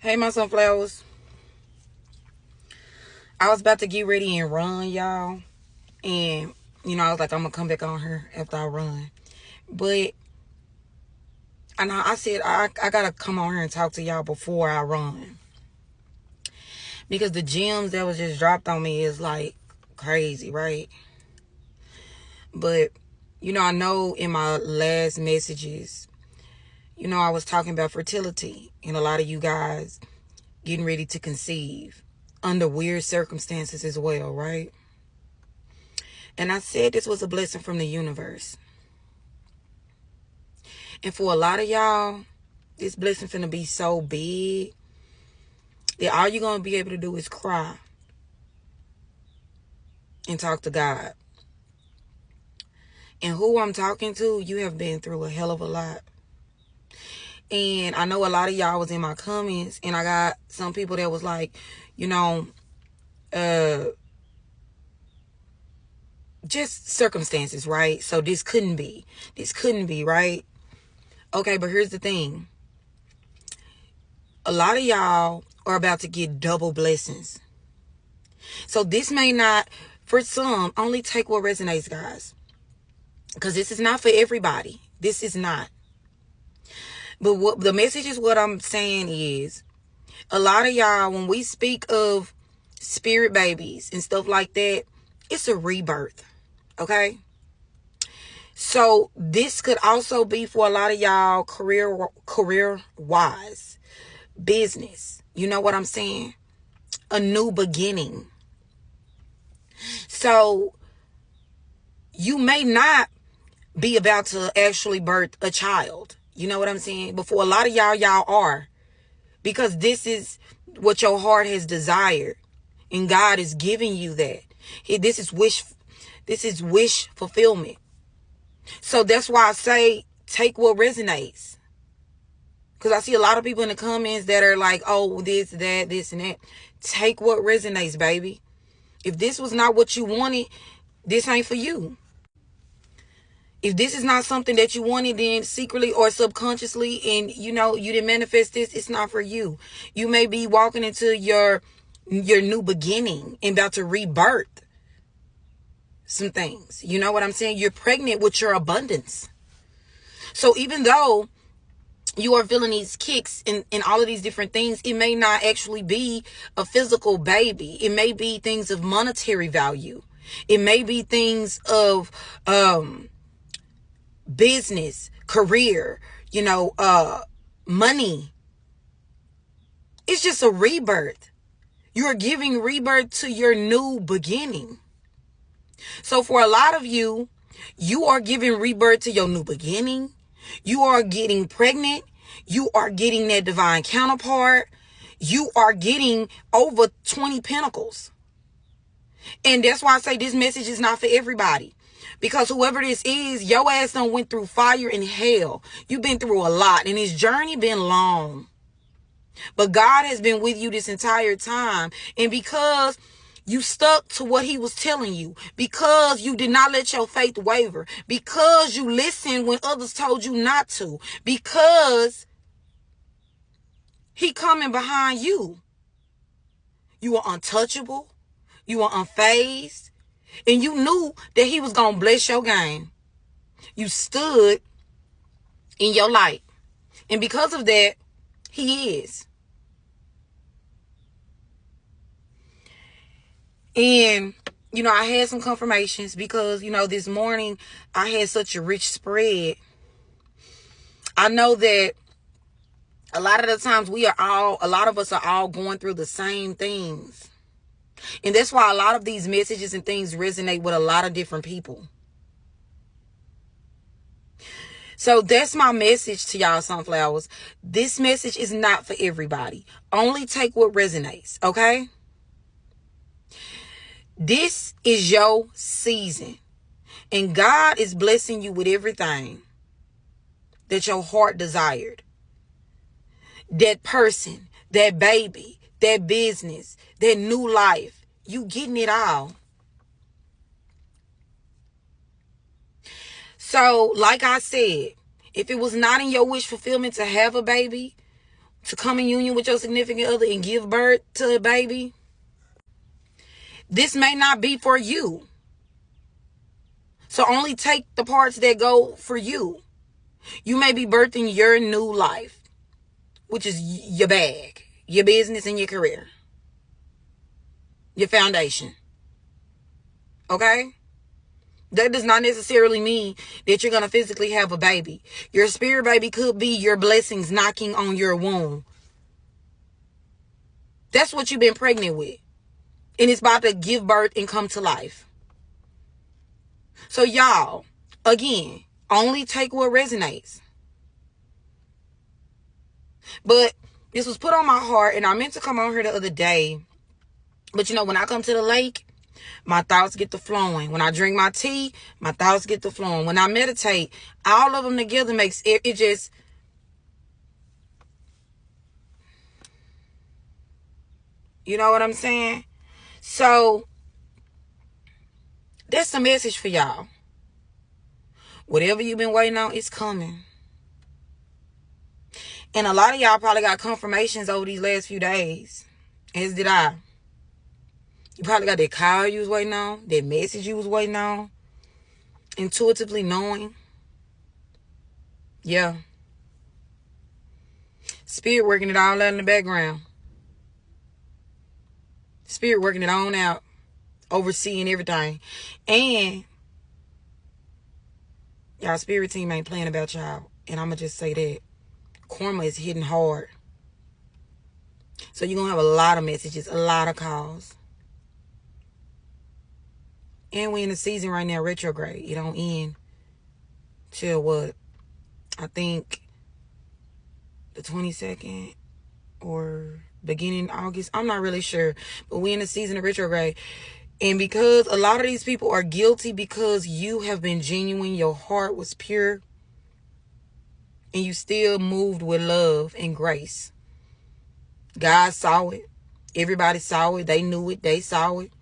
Hey, my sunflowers. I was about to get ready and run, y'all. And, I was like, I'm going to come back on here after I run. But, I said, I got to come on here and talk to y'all before I run. Because the gems that was just dropped on me is like crazy, right? But, I know in my last messages, I was talking about fertility. And a lot of you guys getting ready to conceive under weird circumstances as well, right? And I said this was a blessing from the universe. And for a lot of y'all, this blessing finna be so big that all you're going to be able to do is cry and talk to God. And who I'm talking to, you have been through a hell of a lot. And I know a lot of y'all was in my comments, and I got some people that was like, just circumstances, right? So this couldn't be, right? Okay, but here's the thing. A lot of y'all are about to get double blessings. So this may not, for some, only take what resonates, guys. Because this is not for everybody. This is not. But what the message is, what I'm saying is, a lot of y'all, when we speak of spirit babies and stuff like that, it's a rebirth. Okay? So this could also be for a lot of y'all career-wise, business. You know what I'm saying? A new beginning. So you may not be about to actually birth a child. You know what I'm saying? But for a lot of y'all are. Because this is what your heart has desired. And God is giving you that. This is wish fulfillment. So that's why I say take what resonates. Because I see a lot of people in the comments that are like, oh, this, that, this, and that. Take what resonates, baby. If this was not what you wanted, this ain't for you. If this is not something that you wanted, then secretly or subconsciously, and you didn't manifest this, it's not for you. You may be walking into your new beginning and about to rebirth some things. You know what I'm saying? You're pregnant with your abundance. So even though you are feeling these kicks and all of these different things, it may not actually be a physical baby. It may be things of monetary value. It may be things of business, career, money. It's just a rebirth. You're giving rebirth to your new beginning. So for a lot of you, you are giving rebirth to your new beginning. You are getting pregnant. You are getting that divine counterpart. You are getting over 20 pentacles. And that's why I say this message is not for everybody. Because whoever this is, your ass done went through fire and hell. You've been through a lot, and this journey been long. But God has been with you this entire time. And because you stuck to what he was telling you, because you did not let your faith waver, because you listened when others told you not to, because he coming behind you. You are untouchable. You are unfazed. And you knew that he was going to bless your game. You stood in your light. And because of that, he is. And, I had some confirmations because, this morning I had such a rich spread. I know that a lot of the times a lot of us are all going through the same things. And that's why a lot of these messages and things resonate with a lot of different people. So that's my message to y'all, sunflowers. This message is not for everybody. Only take what resonates, okay? This is your season. And God is blessing you with everything that your heart desired. That person, that baby, that business, that new life. You getting it all. So, like I said, if it was not in your wish fulfillment to have a baby, to come in union with your significant other and give birth to a baby, this may not be for you. So only take the parts that go for you. You may be birthing your new life, which is your bag, your business, and your career, your foundation. Okay? That does not necessarily mean that you're going to physically have a baby. Your spirit baby could be your blessings knocking on your womb. That's what you've been pregnant with. And it's about to give birth and come to life. So y'all, again, only take what resonates. But this was put on my heart, and I meant to come on here the other day. But when I come to the lake, my thoughts get to flowing. When I drink my tea, my thoughts get to flowing. When I meditate, all of them together makes it just... You know what I'm saying? So, that's the message for y'all. Whatever you've been waiting on, it's coming. And a lot of y'all probably got confirmations over these last few days. As did I. You probably got that call you was waiting on, that message you was waiting on, intuitively knowing. Yeah. Spirit working it all out in the background. Spirit working it on out, overseeing everything. And y'all spirit team ain't playing about y'all. And I'm going to just say that. Karma is hitting hard. So you're going to have a lot of messages, a lot of calls. And we in the season right now, retrograde. It don't end till what? I think the 22nd or beginning August. I'm not really sure. But we in the season of retrograde. And because a lot of these people are guilty because you have been genuine, your heart was pure, and you still moved with love and grace. God saw it. Everybody saw it. They knew it. They saw it.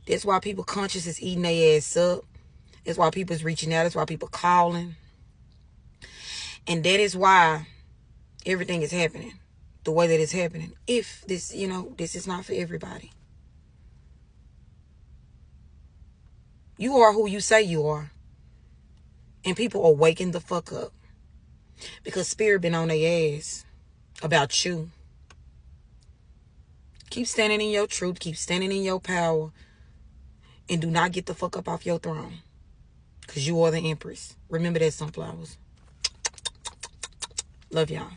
That's why people conscious is eating their ass up. That's why people's reaching out. That's why people calling. And that is why everything is happening the way that it's happening. If this, this is not for everybody. You are who you say you are. And people are waking the fuck up. Because spirit been on their ass about you. Keep standing in your truth. Keep standing in your power. And do not get the fuck up off your throne. Because you are the empress. Remember that, sunflowers. Love y'all.